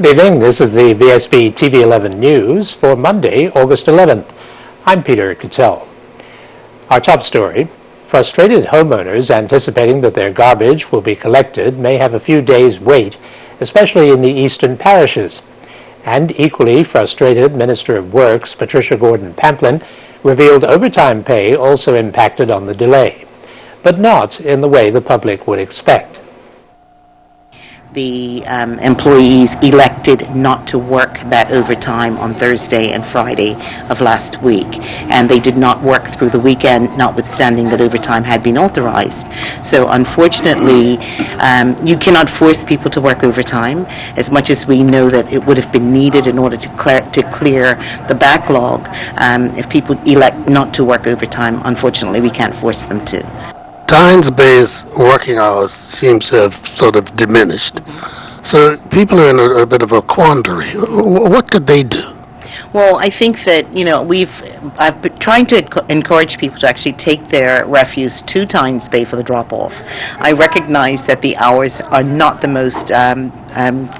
evening. This is the VSB TV 11 News for Monday, August 11th. I'm Peter Cattell. Our top story: frustrated homeowners anticipating that their garbage will be collected may have a few days' wait, especially in the eastern parishes. And equally frustrated Minister of Works Patricia Gordon-Pamplin revealed overtime pay also impacted on the delay, but not in the way the public would expect. The employees elected not to work that overtime on Thursday and Friday of last week, and they did not work through the weekend, notwithstanding that overtime had been authorized. So unfortunately, you cannot force people to work overtime, as much as we know that it would have been needed in order to clear the backlog. If people elect not to work overtime, unfortunately we can't force them to. Times-based working hours seems to have sort of diminished. So people are in a bit of a quandary. What could they do? Well, I think that, I've been trying to encourage people to actually take their refuse to Tynes Bay for the drop-off. I recognize that the hours are not the most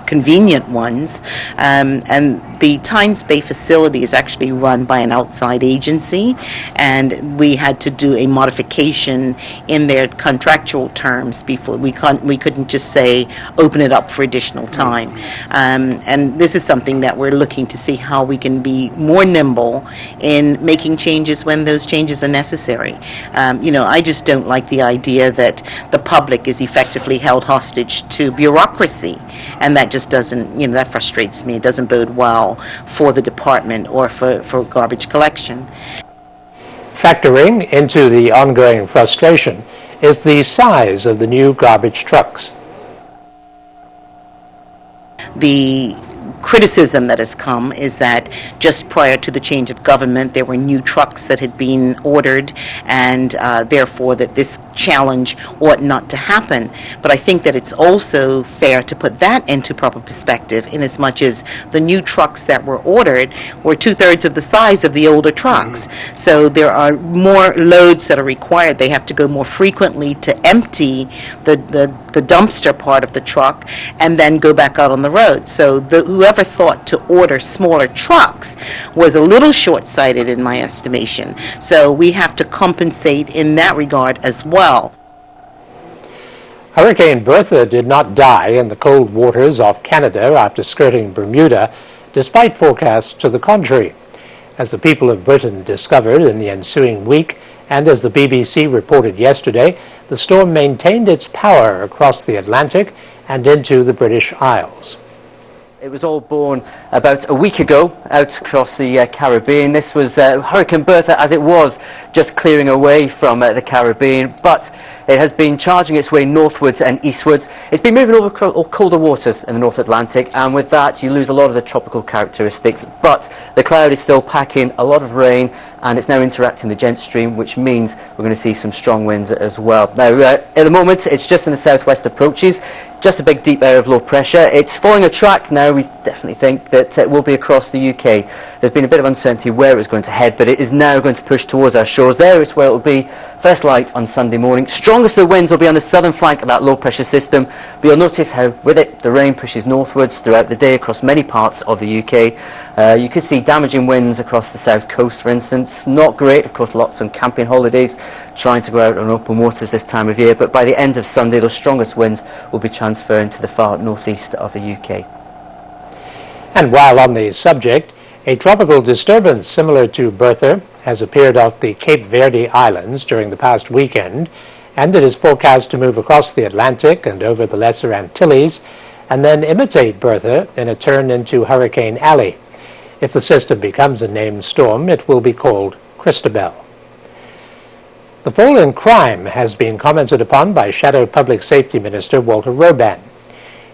convenient ones, and the Tynes Bay facility is actually run by an outside agency, and we had to do a modification in their contractual terms before we couldn't just say open it up for additional time. And this is something that we're looking to see how we can be more nimble in making changes when those changes are necessary. I just don't like the idea that the public is effectively held hostage to bureaucracy, and that just doesn't, that frustrates me. It doesn't bode well for the department or for garbage collection. Factoring into the ongoing frustration is the size of the new garbage trucks. The criticism that has come is that just prior to the change of government there were new trucks that had been ordered, and therefore that this challenge ought not to happen. But I think that it's also fair to put that into proper perspective, in as much as the new trucks that were ordered were 2/3 of the size of the older trucks. So there are more loads that are required. They have to go more frequently to empty the dumpster part of the truck and then go back out on the road. So whoever thought to order smaller trucks was a little short-sighted in my estimation. So we have to compensate in that regard as well. Hurricane Bertha did not die in the cold waters off Canada after skirting Bermuda, despite forecasts to the contrary. As the people of Britain discovered in the ensuing week, and as the BBC reported yesterday, the storm maintained its power across the Atlantic and into the British Isles. It was all born about a week ago out across the Caribbean. This was Hurricane Bertha as it was just clearing away from the Caribbean, but it has been charging its way northwards and eastwards. It's been moving over colder waters in the North Atlantic, and with that you lose a lot of the tropical characteristics, but the cloud is still packing a lot of rain, and it's now interacting with the jet stream, which means we're going to see some strong winds as well. Now at the moment it's just in the southwest approaches, just a big deep area of low pressure. It's following a track now. We definitely think that it will be across the UK. There's been a bit of uncertainty where it was going to head, but it is now going to push towards our shores. There is where it will be first light on Sunday morning. Strongest of the winds will be on the southern flank of that low pressure system, but you'll notice how with it the rain pushes northwards throughout the day across many parts of the UK. You could see damaging winds across the south coast, for instance. Not great, of course, lots on camping holidays, trying to go out on open waters this time of year, but by the end of Sunday those strongest winds will be transferring to the far northeast of the UK. And while on the subject, a tropical disturbance similar to Bertha has appeared off the Cape Verde Islands during the past weekend, and it is forecast to move across the Atlantic and over the Lesser Antilles, and then imitate Bertha in a turn into Hurricane Alley. If the system becomes a named storm, it will be called Christabel. The fall in crime has been commented upon by Shadow Public Safety Minister Walter Roban.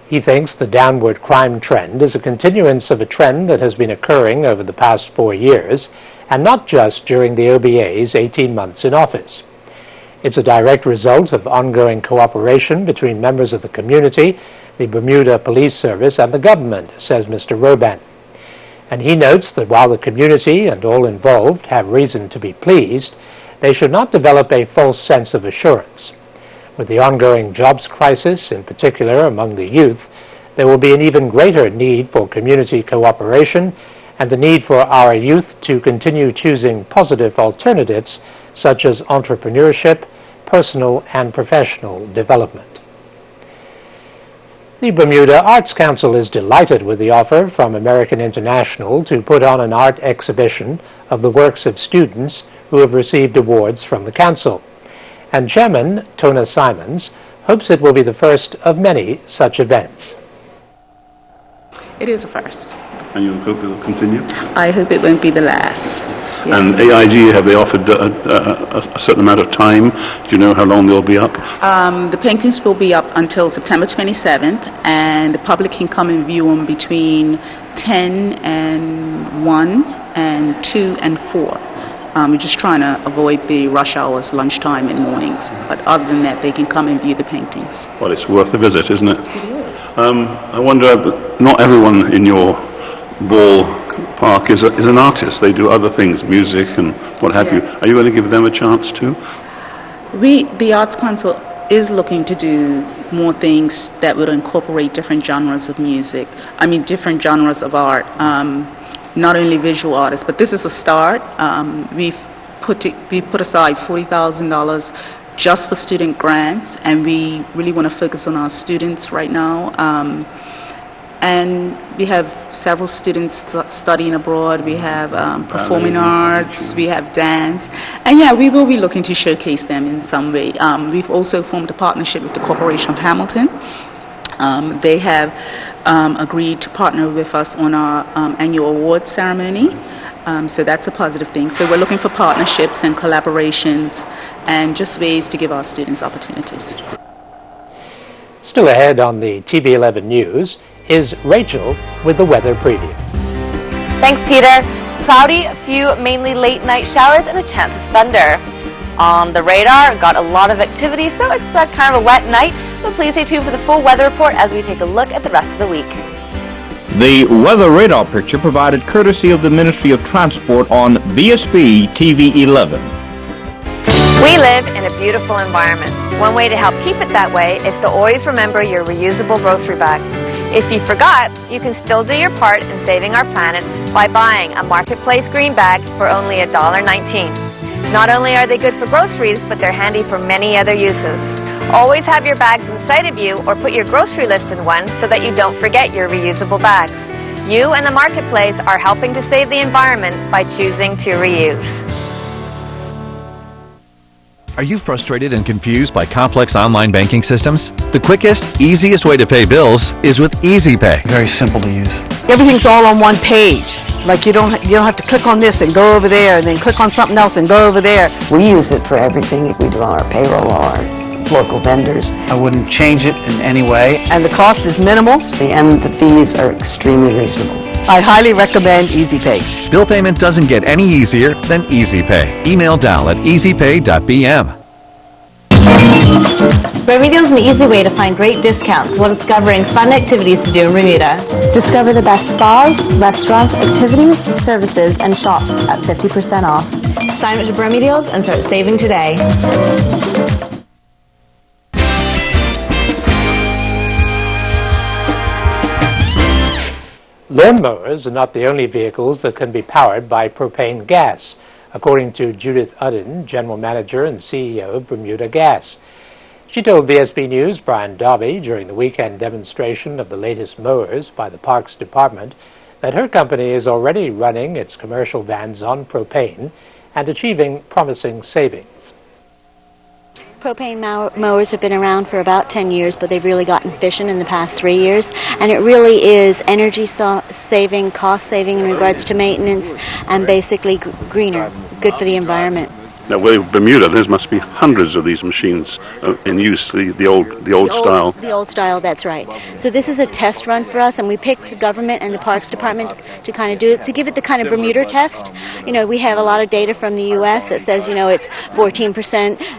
He thinks the downward crime trend is a continuance of a trend that has been occurring over the past 4 years, and not just during the OBA's 18 months in office. It's a direct result of ongoing cooperation between members of the community, the Bermuda Police Service, and the government, says Mr. Roban. And he notes that while the community and all involved have reason to be pleased, they should not develop a false sense of assurance. With the ongoing jobs crisis, in particular among the youth, there will be an even greater need for community cooperation and the need for our youth to continue choosing positive alternatives such as entrepreneurship, personal and professional development. The Bermuda Arts Council is delighted with the offer from American International to put on an art exhibition of the works of students who have received awards from the Council. And Chairman Tona Simons hopes it will be the first of many such events. It is a first. And you hope it will continue? I hope it won't be the last. Yeah. And AIG, have they offered a certain amount of time? Do you know how long they'll be up? The paintings will be up until September 27th, and the public can come and view them between 10 and 1 and 2 and 4. We're just trying to avoid the rush hours, lunchtime and mornings. But other than that, they can come and view the paintings. Well, it's worth a visit, isn't it? It is. I wonder, not everyone in your ball park is an artist. They do other things, music and what have you. Are you going to give them a chance too? The Arts Council is looking to do more things that would incorporate different genres of music. I mean, different genres of art. Not only visual artists, but this is a start. We've put aside $40,000 just for student grants, and we really want to focus on our students right now. And we have several students studying abroad. We have performing arts, we have dance, and yeah, we will be looking to showcase them in some way. We've also formed a partnership with the Corporation of Hamilton. They have agreed to partner with us on our annual award ceremony, so that's a positive thing. So we're looking for partnerships and collaborations and just ways to give our students opportunities. Still ahead on the TV 11 News is Rachel with the weather preview. Thanks, Peter. Cloudy, a few mainly late night showers and a chance of thunder. On the radar, got a lot of activity, so expect kind of a wet night, but please stay tuned for the full weather report as we take a look at the rest of the week. The weather radar picture provided courtesy of the Ministry of Transport on BSB TV 11. We live in a beautiful environment. One way to help keep it that way is to always remember your reusable grocery bags. If you forgot, you can still do your part in saving our planet by buying a Marketplace green bag for only $1.19. Not only are they good for groceries, but they're handy for many other uses. Always have your bags inside of you or put your grocery list in one so that you don't forget your reusable bags. You and the Marketplace are helping to save the environment by choosing to reuse. Are you frustrated and confused by complex online banking systems? The quickest, easiest way to pay bills is with EasyPay. Very simple to use. Everything's all on one page. Like you don't have to click on this and go over there and then click on something else and go over there. We use it for everything. We do our payroll, our local vendors. I wouldn't change it in any way. And the cost is minimal. And the fees are extremely reasonable. I highly recommend EasyPay. Bill payment doesn't get any easier than EasyPay. Email Dal at easypay.bm. Bermuda is an easy way to find great discounts while discovering fun activities to do in Bermuda. Discover the best spas, restaurants, activities, services, and shops at 50% off. Sign up to Bermuda and start saving today. Lawnmowers are not the only vehicles that can be powered by propane gas, according to Judith Udden, General Manager and CEO of Bermuda Gas. She told BSB News' Brian Darby during the weekend demonstration of the latest mowers by the Parks Department that her company is already running its commercial vans on propane and achieving promising savings. Propane mowers have been around for about 10 years, but they've really gotten efficient in the past 3 years, and it really is energy saving, cost saving in regards to maintenance, and basically greener, good for the environment. Now, with Bermuda, there must be hundreds of these machines in use, the old style. The old style, that's right. So this is a test run for us, and we picked the government and the Parks Department to kind of do it, to give it the kind of Bermuda test. You know, we have a lot of data from the U.S. that says, you know, it's 14%,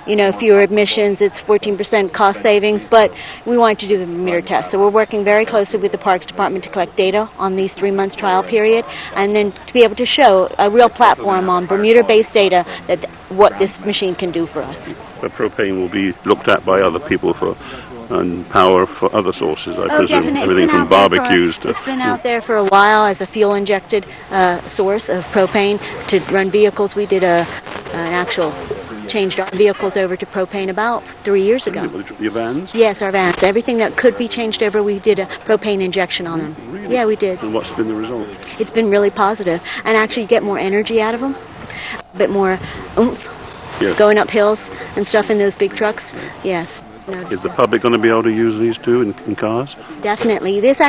you know, fewer emissions, it's 14% cost savings, but we wanted to do the Bermuda test. So we're working very closely with the Parks Department to collect data on these 3 months trial period, and then to be able to show a real platform on Bermuda-based data that what this machine can do for us. The propane will be looked at by other people for and power for other sources, I presume. Definitely. Everything from barbecues to... It's been out there for a while as a fuel-injected source of propane to run vehicles. We did an actual changed our vehicles over to propane about 3 years ago. Your vans? Yes, our vans. Everything that could be changed over, we did a propane injection on them. Really? Yeah, we did. And what's been the result? It's been really positive. And actually you get more energy out of them, a bit more oomph, going up hills and stuff in those big trucks. Yes. Is the public going to be able to use these too in cars? Definitely. This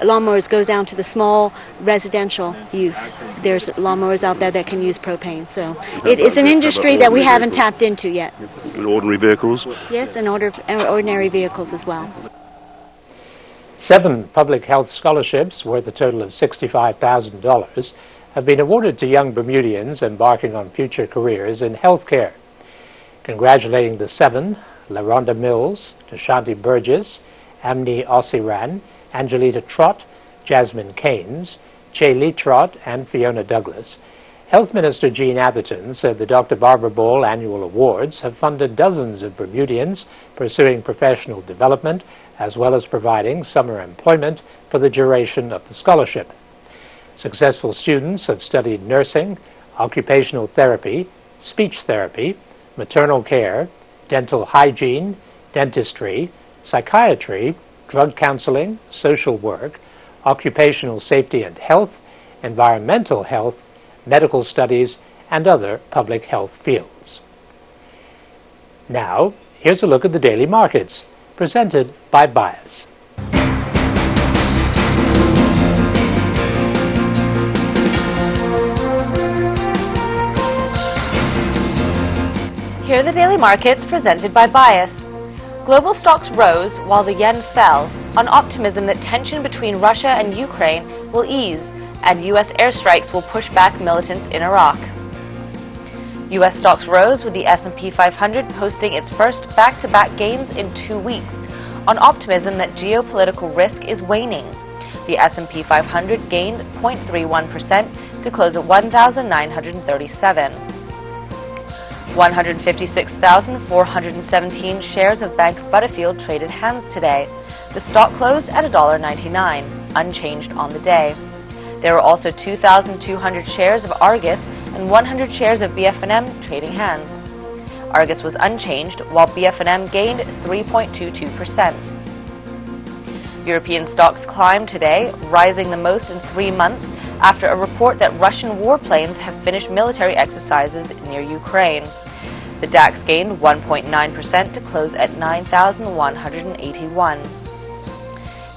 lawnmowers goes down to the small residential use. There's lawnmowers out there that can use propane. So it's an industry that we haven't tapped into yet. In ordinary vehicles? Yes, in ordinary vehicles as well. 7 public health scholarships worth a total of $65,000 have been awarded to young Bermudians embarking on future careers in healthcare. Congratulating the 7, LaRonda Mills, Tashanti Burgess, Amni Ossiran, Angelita Trott, Jasmine Keynes, Che Lee Trott, and Fiona Douglas. Health Minister Jean Atherton said the Dr. Barbara Ball Annual Awards have funded dozens of Bermudians pursuing professional development, as well as providing summer employment for the duration of the scholarship. Successful students have studied nursing, occupational therapy, speech therapy, maternal care, dental hygiene, dentistry, psychiatry, drug counseling, social work, occupational safety and health, environmental health, medical studies, and other public health fields. Now, here's a look at the daily markets, presented by Bias. Here are the daily markets presented by Bias. Global stocks rose while the yen fell on optimism that tension between Russia and Ukraine will ease and U.S. airstrikes will push back militants in Iraq. U.S. stocks rose with the S&P 500 posting its first back-to-back gains in 2 weeks on optimism that geopolitical risk is waning. The S&P 500 gained 0.31% to close at 1,937. 156,417 shares of Bank of Butterfield traded hands today. The stock closed at $1.99, unchanged on the day. There were also 2,200 shares of Argus and 100 shares of BF&M trading hands. Argus was unchanged, while BF&M gained 3.22%. European stocks climbed today, rising the most in 3 months after a report that Russian warplanes have finished military exercises near Ukraine. The DAX gained 1.9% to close at 9,181.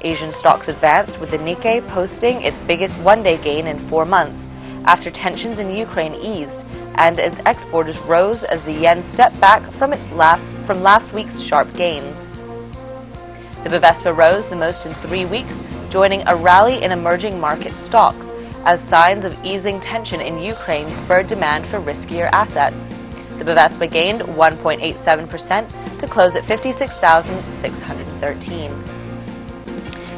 Asian stocks advanced, with the Nikkei posting its biggest one-day gain in 4 months after tensions in Ukraine eased and as exporters rose as the yen stepped back from last week's sharp gains. The Bovespa rose the most in 3 weeks, joining a rally in emerging market stocks as signs of easing tension in Ukraine spurred demand for riskier assets. The Bovespa gained 1.87% to close at 56,613.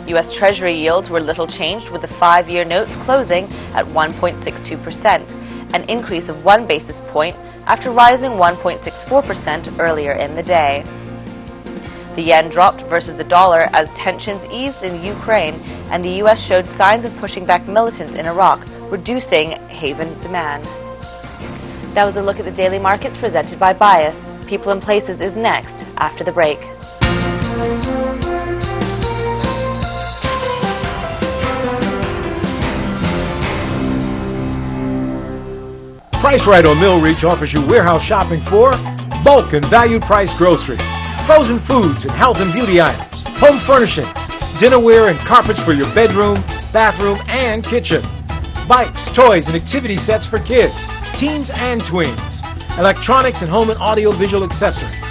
U.S. Treasury yields were little changed, with the 5-year notes closing at 1.62%, an increase of 1 basis point after rising 1.64% earlier in the day. The yen dropped versus the dollar as tensions eased in Ukraine and the U.S. showed signs of pushing back militants in Iraq, reducing haven demand. That was a look at the daily markets presented by Bias. People and Places is next after the break. Price Right on Mill Reach offers you warehouse shopping for bulk and valued price groceries, frozen foods and health and beauty items, home furnishings, dinnerware and carpets for your bedroom, bathroom, and kitchen, bikes, toys, and activity sets for kids, teens and tweens, electronics and home and audio-visual accessories.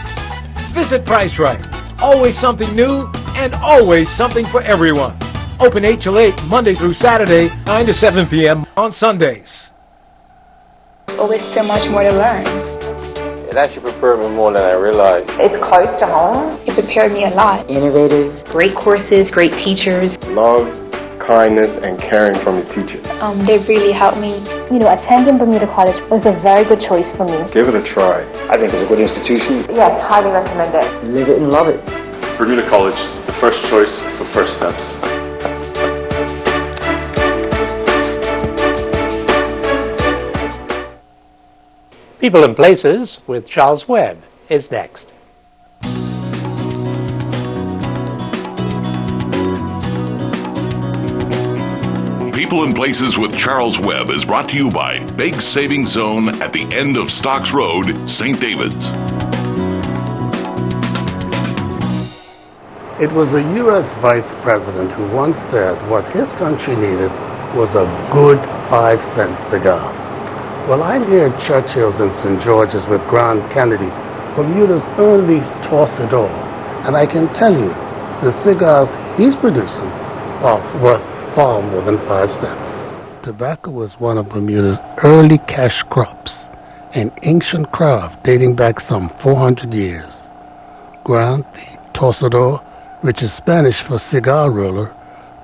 Visit Price Right. Always something new and always something for everyone. Open 8 till 8, Monday through Saturday, 9 to 7 p.m. on Sundays. Always so much more to learn. It actually prepared me more than I realized. It's close to home. It prepared me a lot. Innovative. Great courses, great teachers. Love, kindness and caring from your teachers. They really helped me. Attending Bermuda College was a very good choice for me. Give it a try. I think it's a good institution. Yes, highly recommend it. Live it and love it. Bermuda College, the first choice for first steps. People and Places with Charles Webb is next. People and Places with Charles Webb is brought to you by Big Savings Zone at the end of Stocks Road, St. David's. It was a U.S. vice president who once said what his country needed was a good 5-cent cigar. Well, I'm here at Churchill's in St. George's with Grant Kennedy, Bermuda's only torsador, and I can tell you, the cigars he's producing are worth far more than 5 cents. Tobacco was one of Bermuda's early cash crops, an ancient craft dating back some 400 years. Grant, the torsador, which is Spanish for cigar roller,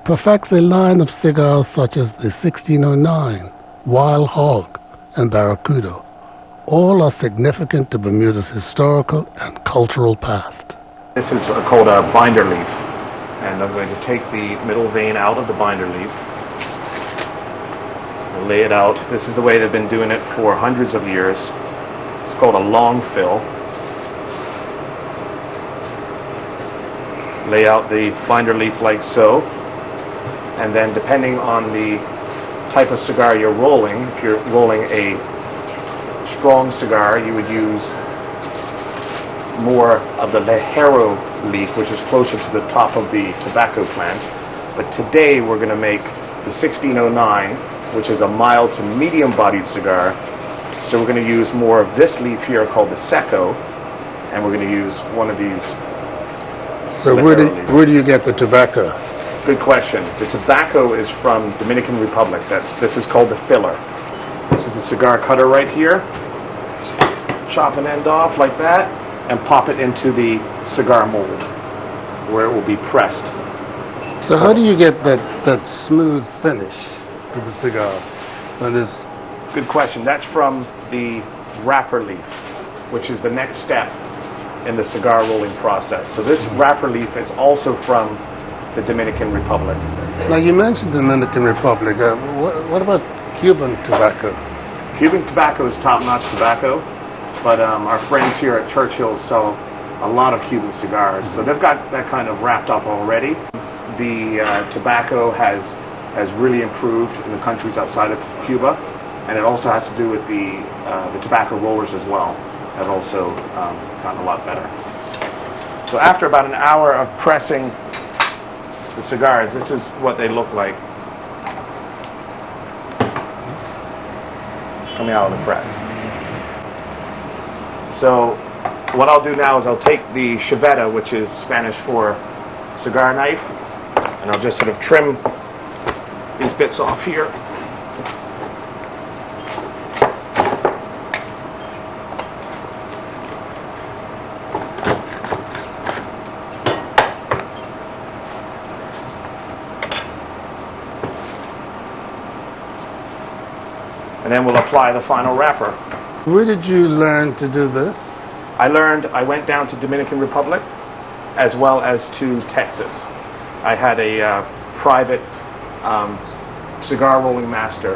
perfects a line of cigars such as the 1609, Wild Hog, and Barracuda. All are significant to Bermuda's historical and cultural past. This is called a binder leaf, and I'm going to take the middle vein out of the binder leaf, lay it out. This is the way they've been doing it for hundreds of years. It's called a long fill. Lay out the binder leaf like so, and then depending on the type of cigar you're rolling, if you're rolling a strong cigar, you would use more of the Lajero leaf, which is closer to the top of the tobacco plant. But today we're going to make the 1609, which is a mild to medium-bodied cigar. So we're going to use more of this leaf here called the Seco, and we're going to use one of these. So where do you get the tobacco? Good question. The tobacco is from Dominican Republic. This is called the filler. This is the cigar cutter right here. Chop an end off like that and pop it into the cigar mold where it will be pressed. So how do you get that smooth finish to the cigar? Good question. That's from the wrapper leaf, which is the next step in the cigar rolling process. So this wrapper leaf is also from the Dominican Republic. Now you mentioned Dominican Republic. What about Cuban tobacco? Cuban tobacco is top-notch tobacco, but our friends here at Churchill's sell a lot of Cuban cigars, so they've got that kind of wrapped up already. The tobacco has really improved in the countries outside of Cuba, and it also has to do with the tobacco rollers as well. Have also gotten a lot better. So after about an hour of pressing the cigars, this is what they look like coming out of the press. So what I'll do now is I'll take the chiveta, which is Spanish for cigar knife, and I'll just sort of trim these bits off here. And then we'll apply the final wrapper. Where did you learn to do this? I went down to Dominican Republic as well as to Texas. I had a private cigar rolling master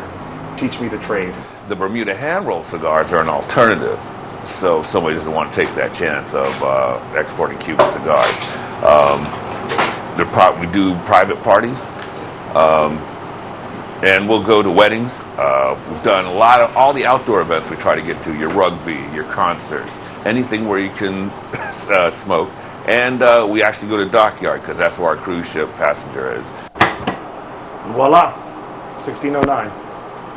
teach me the trade. The Bermuda hand-rolled cigars are an alternative, so if somebody doesn't want to take that chance of exporting Cuban cigars. We do private parties. And we'll go to weddings. We've done all the outdoor events we try to get to, your rugby, your concerts, anything where you can smoke. And we actually go to Dockyard because that's where our cruise ship passenger is. Voila, 1609.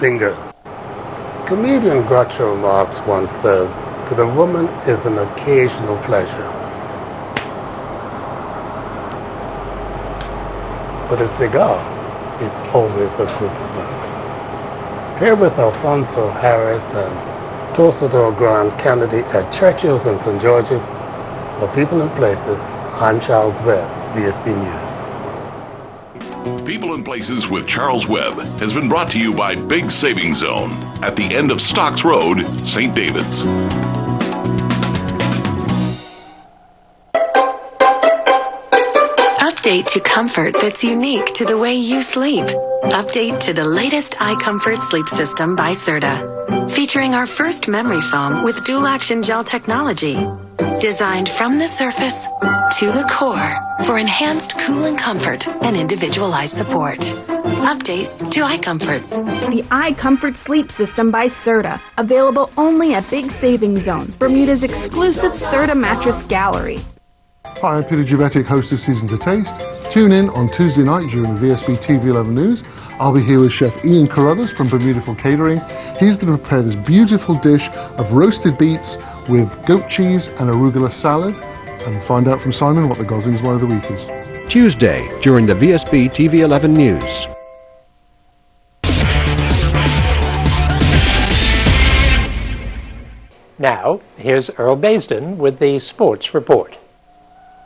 Bingo. Comedian Groucho Marx once said, "To the woman is an occasional pleasure, but a cigar is always a good smoke." Here with Alfonso Harris and Torsador Grant Kennedy at Churchill's in St. George's, for People and Places, I'm Charles Webb, VSB News. People and Places with Charles Webb has been brought to you by Big Savings Zone at the end of Stocks Road, St. David's. Update to comfort that's unique to the way you sleep. Update to the latest iComfort sleep system by Serta. Featuring our first memory foam with dual-action gel technology. Designed from the surface to the core for enhanced cooling comfort and individualized support. Update to iComfort. The iComfort Sleep System by Serta. Available only at Big Savings Zone, Bermuda's exclusive Serta Mattress Gallery. Hi, I'm Peter Jubetic, host of Season to Taste. Tune in on Tuesday night during the VSB TV 11 News. I'll be here with Chef Ian Carruthers from Bermudaful Catering. He's going to prepare this beautiful dish of roasted beets with goat cheese and arugula salad, and find out from Simon what the Gosling's Wine of the Week is. Tuesday during the VSB TV 11 News. Now, here's Earl Baisden with the Sports Report.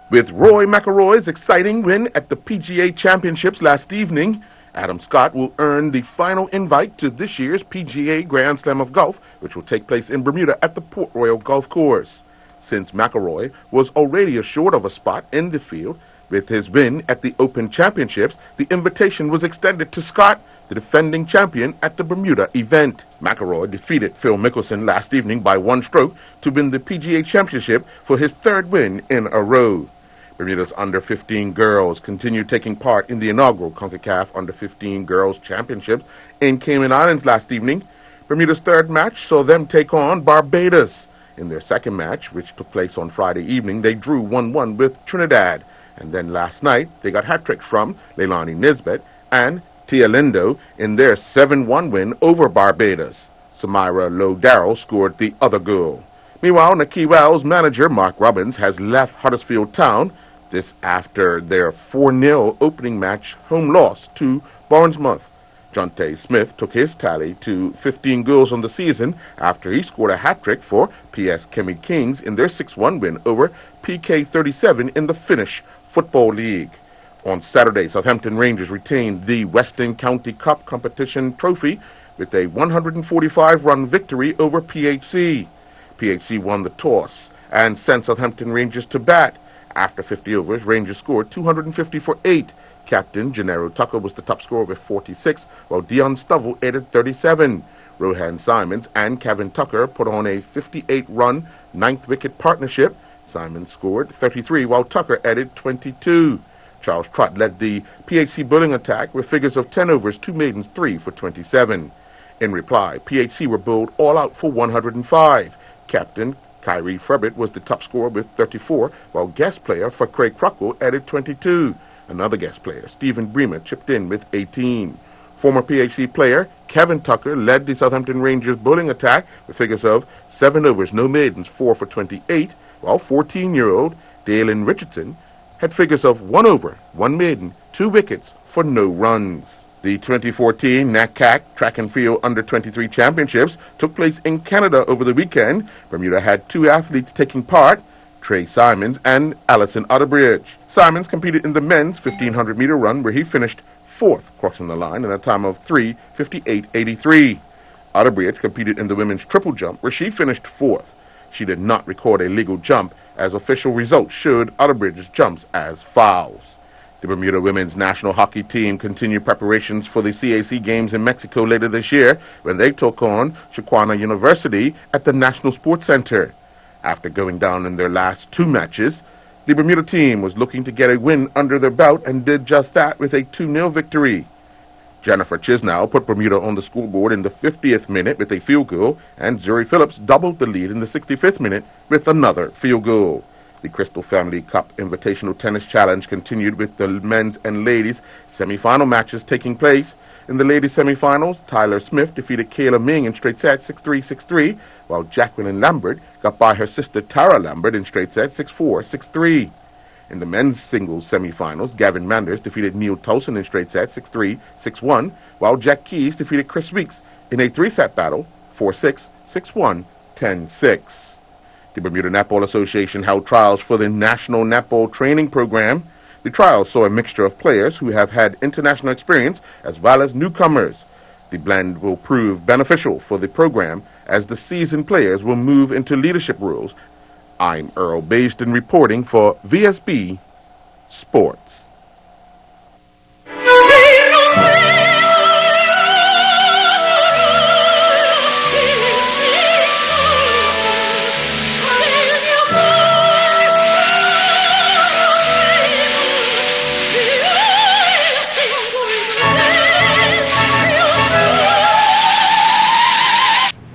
With Roy McIlroy's exciting win at the PGA Championships last evening, Adam Scott will earn the final invite to this year's PGA Grand Slam of Golf, which will take place in Bermuda at the Port Royal Golf Course. Since McIlroy was already assured of a spot in the field, with his win at the Open Championships, the invitation was extended to Scott, the defending champion at the Bermuda event. McIlroy defeated Phil Mickelson last evening by 1 stroke to win the PGA Championship for his 3rd win in a row. Bermuda's under-15 girls continue taking part in the inaugural CONCACAF Under-15 Girls Championships in Cayman Islands last evening. Bermuda's 3rd match saw them take on Barbados. In their 2nd match, which took place on Friday evening, they drew 1-1 with Trinidad. And then last night, they got hat-tricks from Leilani Nisbet and Tia Lindo in their 7-1 win over Barbados. Samira Lowe-Darrell scored the other goal. Meanwhile, Nikki Wells' manager, Mark Robbins, has left Huddersfield Town. This after their 4-0 opening match home loss to Bournemouth. Jonte Smith took his tally to 15 goals on the season after he scored a hat-trick for PS Kemi Kings in their 6-1 win over PK37 in the Finnish Football League. On Saturday, Southampton Rangers retained the Western County Cup competition trophy with a 145-run victory over PHC. PHC won the toss and sent Southampton Rangers to bat. After 50 overs, Rangers scored 250 for 8. Captain Gennaro Tucker was the top scorer with 46, while Dion Stovall added 37. Rohan Simons and Kevin Tucker put on a 58-run, 9th wicket partnership. Simons scored 33, while Tucker added 22. Charles Trott led the PHC bowling attack with figures of 10 overs, 2 maidens, 3 for 27. In reply, PHC were bowled all out for 105. Captain Kyrie Frebbett was the top scorer with 34, while guest player for Craig Cruckle added 22. Another guest player, Stephen Bremer, chipped in with 18. Former PHC player Kevin Tucker led the Southampton Rangers bowling attack with figures of 7 overs, no maidens, 4 for 28, while 14-year-old Dalen Richardson had figures of 1 over, 1 maiden, 2 wickets for no runs. The 2014 NACAC Track and Field Under-23 Championships took place in Canada over the weekend. Bermuda had 2 athletes taking part, Trey Simons and Allison Utterbridge. Simons competed in the men's 1,500-meter run, where he finished 4th, crossing the line in a time of 3:58.83. Utterbridge competed in the women's triple jump, where she finished 4th. She did not record a legal jump, as official results showed Utterbridge's jumps as fouls. The Bermuda women's national hockey team continue preparations for the CAC Games in Mexico later this year, when they took on Chiquana University at the National Sports Center. After going down in their last 2 matches, the Bermuda team was looking to get a win under their belt and did just that with a 2-0 victory. Jennifer Chisnell put Bermuda on the scoreboard in the 50th minute with a field goal, and Zuri Phillips doubled the lead in the 65th minute with another field goal. The Crystal Family Cup Invitational Tennis Challenge continued with the men's and ladies' semi-final matches taking place. In the ladies' semi-finals, Tyler Smith defeated Kayla Ming in straight sets 6-3, 6-3, while Jacqueline Lambert got by her sister Tara Lambert in straight sets 6-4, 6-3. In the men's singles semi-finals, Gavin Manders defeated Neil Tolson in straight sets 6-3, 6-1, while Jack Keys defeated Chris Weeks in a 3-set battle 4-6, 6-1, 10-6. The Bermuda Netball Association held trials for the National Netball Training Program. The trials saw a mixture of players who have had international experience as well as newcomers. The blend will prove beneficial for the program as the seasoned players will move into leadership roles. I'm Earl Basden reporting for VSB Sports.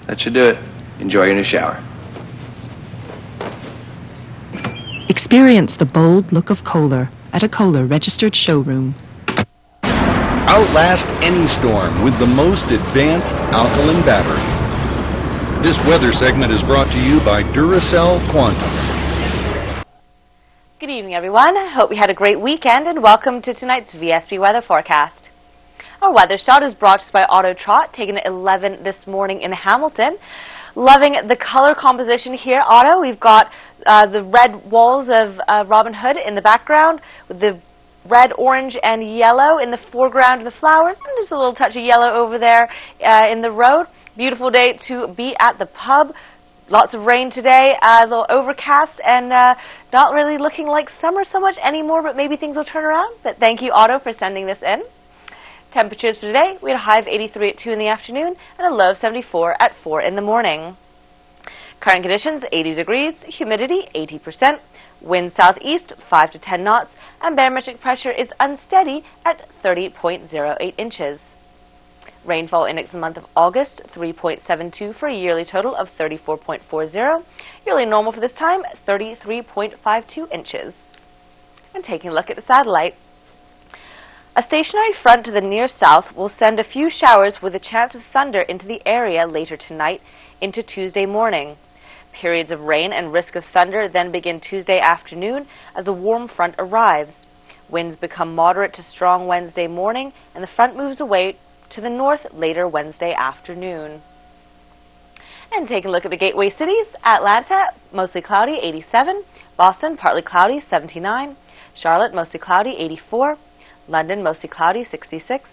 That should do it. Enjoy your new shower. Experience the bold look of Kohler at a Kohler registered showroom. Outlast any storm with the most advanced alkaline battery. This weather segment is brought to you by Duracell Quantum. Good evening, everyone. I hope you had a great weekend, and welcome to tonight's VSB weather forecast. Our weather shot is brought to us by Auto Trot, taken at 11 this morning in Hamilton. Loving the color composition here, Otto. We've got the red walls of Robin Hood in the background, with the red, orange, and yellow in the foreground of the flowers, and just a little touch of yellow over there in the road. Beautiful day to be at the pub. Lots of rain today, a little overcast, and not really looking like summer so much anymore, but maybe things will turn around. But thank you, Otto, for sending this in. Temperatures for today, we had a high of 83 at 2 in the afternoon and a low of 74 at 4 in the morning. Current conditions, 80 degrees, humidity 80%, wind southeast 5 to 10 knots, and barometric pressure is unsteady at 30.08 inches. Rainfall index in the month of August, 3.72 for a yearly total of 34.40. Yearly normal for this time, 33.52 inches. And taking a look at the satellite. A stationary front to the near south will send a few showers with a chance of thunder into the area later tonight into Tuesday morning. Periods of rain and risk of thunder then begin Tuesday afternoon as a warm front arrives. Winds become moderate to strong Wednesday morning, and the front moves away to the north later Wednesday afternoon. And taking a look at the gateway cities, Atlanta, mostly cloudy, 87. Boston, partly cloudy, 79. Charlotte, mostly cloudy, 84. London, mostly cloudy, 66.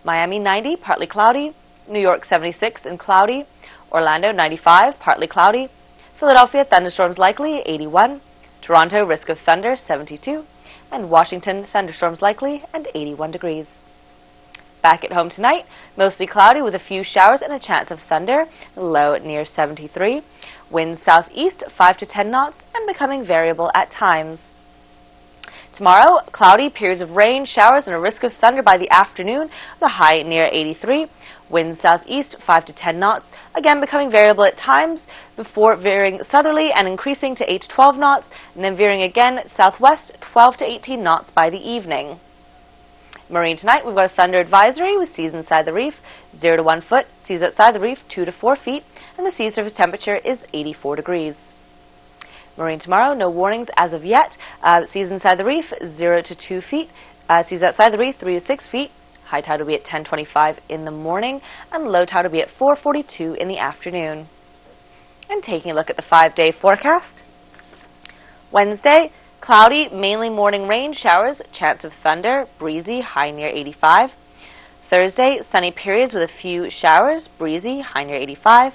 Miami, 90, partly cloudy. New York, 76 and cloudy. Orlando, 95, partly cloudy. Philadelphia, thunderstorms likely, 81. Toronto, risk of thunder, 72. And Washington, thunderstorms likely, and 81 degrees. Back at home tonight, mostly cloudy with a few showers and a chance of thunder, low near 73. Winds southeast, 5 to 10 knots, and becoming variable at times. Tomorrow, cloudy, periods of rain, showers, and a risk of thunder by the afternoon, the high near 83. Winds southeast, 5 to 10 knots, again becoming variable at times, before veering southerly and increasing to 8 to 12 knots, and then veering again southwest, 12 to 18 knots by the evening. Marine tonight, we've got a thunder advisory with seas inside the reef, 0 to 1 foot, seas outside the reef, 2 to 4 feet, and the sea surface temperature is 84 degrees. Marine tomorrow, no warnings as of yet. Seas inside the reef, 0 to 2 feet. Seas outside the reef, 3 to 6 feet. High tide will be at 10:25 in the morning, and low tide will be at 4:42 in the afternoon. And taking a look at the 5-day forecast. Wednesday, cloudy, mainly morning rain showers, chance of thunder, breezy, high near 85. Thursday, sunny periods with a few showers, breezy, high near 85.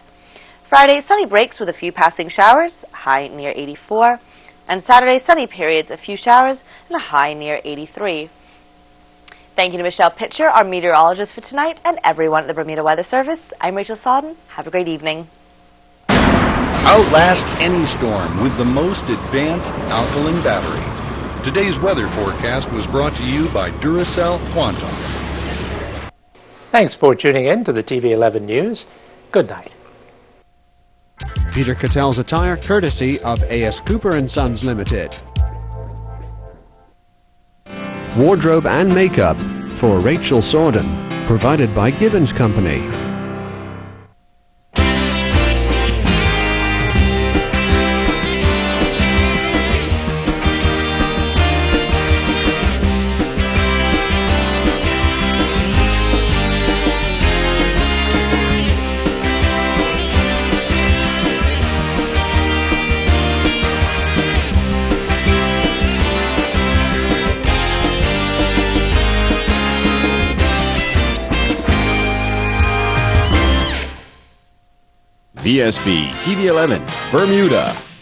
Friday, sunny breaks with a few passing showers, high near 84. And Saturday, sunny periods, a few showers, and a high near 83. Thank you to Michelle Pitcher, our meteorologist for tonight, and everyone at the Bermuda Weather Service. I'm Rachel Sodden. Have a great evening. Outlast any storm with the most advanced alkaline battery. Today's weather forecast was brought to you by Duracell Quantum. Thanks for tuning in to the TV 11 News. Good night. Peter Cattell's attire courtesy of A.S. Cooper & Sons Limited. Wardrobe and makeup for Rachel Sordon, provided by Gibbons Company. VSB TV 11, Bermuda.